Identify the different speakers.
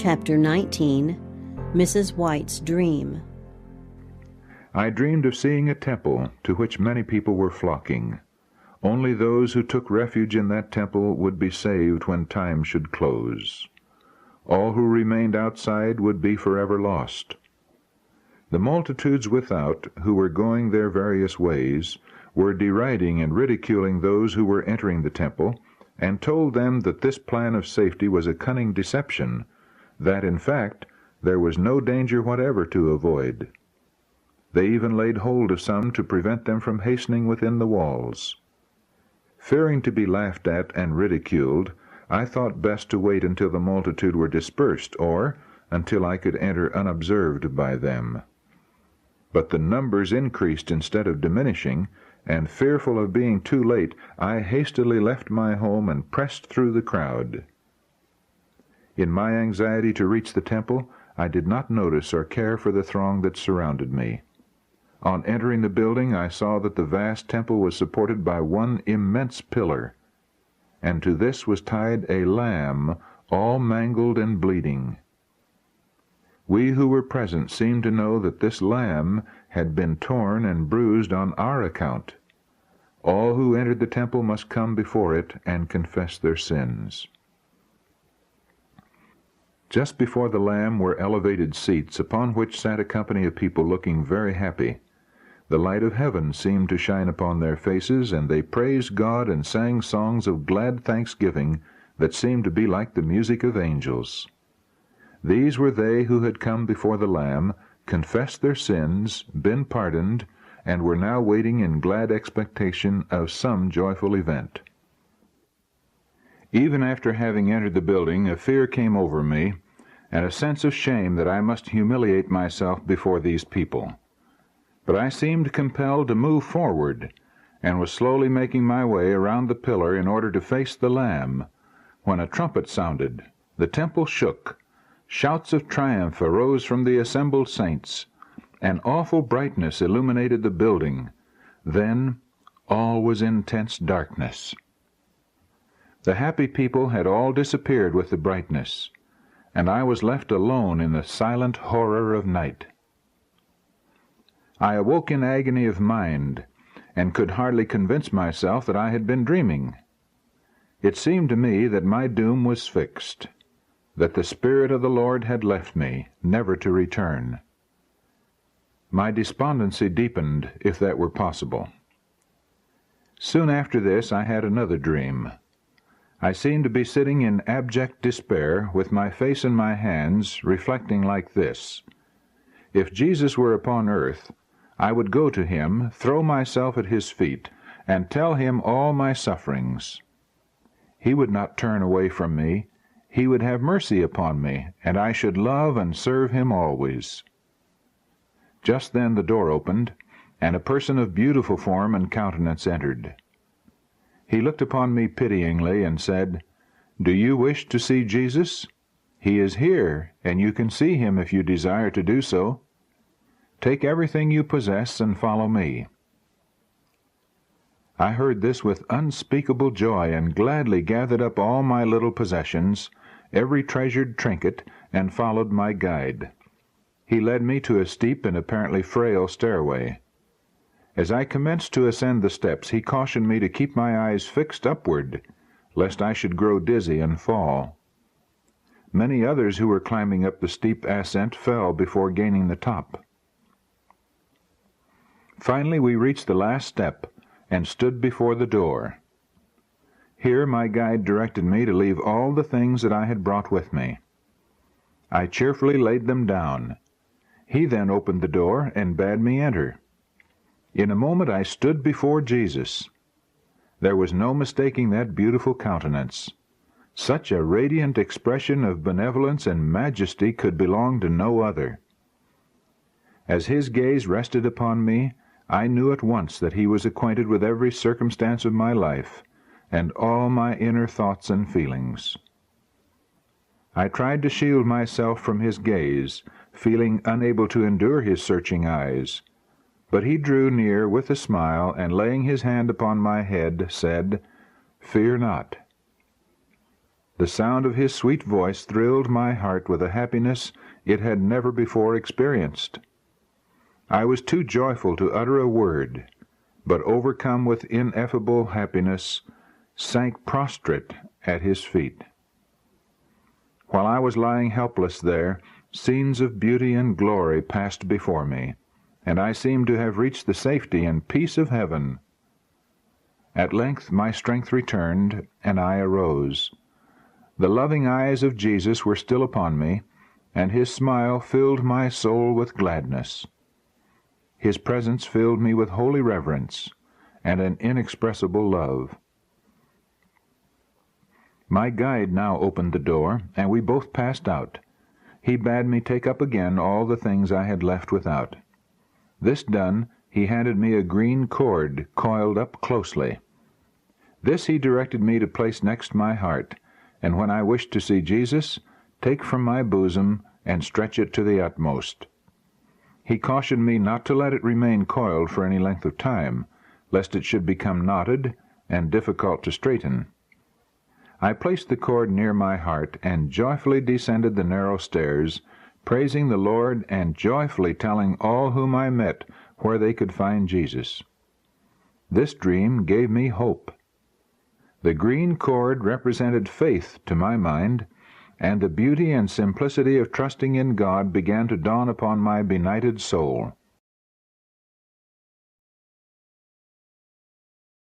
Speaker 1: Chapter 19, Mrs. White's Dream.
Speaker 2: I dreamed of seeing a temple to which many people were flocking. Only those who took refuge in that temple would be saved when time should close. All who remained outside would be forever lost. The multitudes without, who were going their various ways, were deriding and ridiculing those who were entering the temple, and told them that this plan of safety was a cunning deception, that, in fact, there was no danger whatever to avoid. They even laid hold of some to prevent them from hastening within the walls. Fearing to be laughed at and ridiculed, I thought best to wait until the multitude were dispersed, or until I could enter unobserved by them. But the numbers increased instead of diminishing, and fearful of being too late, I hastily left my home and pressed through the crowd. In my anxiety to reach the temple, I did not notice or care for the throng that surrounded me. On entering the building, I saw that the vast temple was supported by one immense pillar, and to this was tied a lamb, all mangled and bleeding. We who were present seemed to know that this lamb had been torn and bruised on our account. All who entered the temple must come before it and confess their sins. Just before the lamb were elevated seats, upon which sat a company of people looking very happy. The light of heaven seemed to shine upon their faces, and they praised God and sang songs of glad thanksgiving that seemed to be like the music of angels. These were they who had come before the Lamb, confessed their sins, been pardoned, and were now waiting in glad expectation of some joyful event. Even after having entered the building, a fear came over me, and a sense of shame that I must humiliate myself before these people. But I seemed compelled to move forward, and was slowly making my way around the pillar in order to face the Lamb, when a trumpet sounded. The temple shook. Shouts of triumph arose from the assembled saints. An awful brightness illuminated the building. Then all was intense darkness. The happy people had all disappeared with the brightness, and I was left alone in the silent horror of night. I awoke in agony of mind, and could hardly convince myself that I had been dreaming. It seemed to me that my doom was fixed, that the Spirit of the Lord had left me, never to return. My despondency deepened, if that were possible. Soon after this I had another dream. I seemed to be sitting in abject despair, with my face in my hands, reflecting like this: if Jesus were upon earth, I would go to him, throw myself at his feet, and tell him all my sufferings. He would not turn away from me. He would have mercy upon me, and I should love and serve him always. Just then the door opened, and a person of beautiful form and countenance entered. He looked upon me pityingly and said, "Do you wish to see Jesus? He is here, and you can see him if you desire to do so. Take everything you possess and follow me." I heard this with unspeakable joy, and gladly gathered up all my little possessions, every treasured trinket, and followed my guide. He led me to a steep and apparently frail stairway. As I commenced to ascend the steps, he cautioned me to keep my eyes fixed upward, lest I should grow dizzy and fall. Many others who were climbing up the steep ascent fell before gaining the top. Finally we reached the last step, and stood before the door. Here my guide directed me to leave all the things that I had brought with me. I cheerfully laid them down. He then opened the door and bade me enter. In a moment I stood before Jesus. There was no mistaking that beautiful countenance. Such a radiant expression of benevolence and majesty could belong to no other. As his gaze rested upon me, I knew at once that he was acquainted with every circumstance of my life, and all my inner thoughts and feelings. I tried to shield myself from his gaze, feeling unable to endure his searching eyes, but he drew near with a smile, and laying his hand upon my head, said, "Fear not." The sound of his sweet voice thrilled my heart with a happiness it had never before experienced. I was too joyful to utter a word, but overcome with ineffable happiness, sank prostrate at his feet. While I was lying helpless there, scenes of beauty and glory passed before me, and I seemed to have reached the safety and peace of heaven. At length my strength returned, and I arose. The loving eyes of Jesus were still upon me, and his smile filled my soul with gladness. His presence filled me with holy reverence and an inexpressible love. My guide now opened the door, and we both passed out. He bade me take up again all the things I had left without. This done, he handed me a green cord coiled up closely. This he directed me to place next my heart, and when I wished to see Jesus, take from my bosom and stretch it to the utmost. He cautioned me not to let it remain coiled for any length of time, lest it should become knotted and difficult to straighten. I placed the cord near my heart and joyfully descended the narrow stairs, praising the Lord and joyfully telling all whom I met where they could find Jesus. This dream gave me hope. The green cord represented faith to my mind, and the beauty and simplicity of trusting in God began to dawn upon my benighted soul.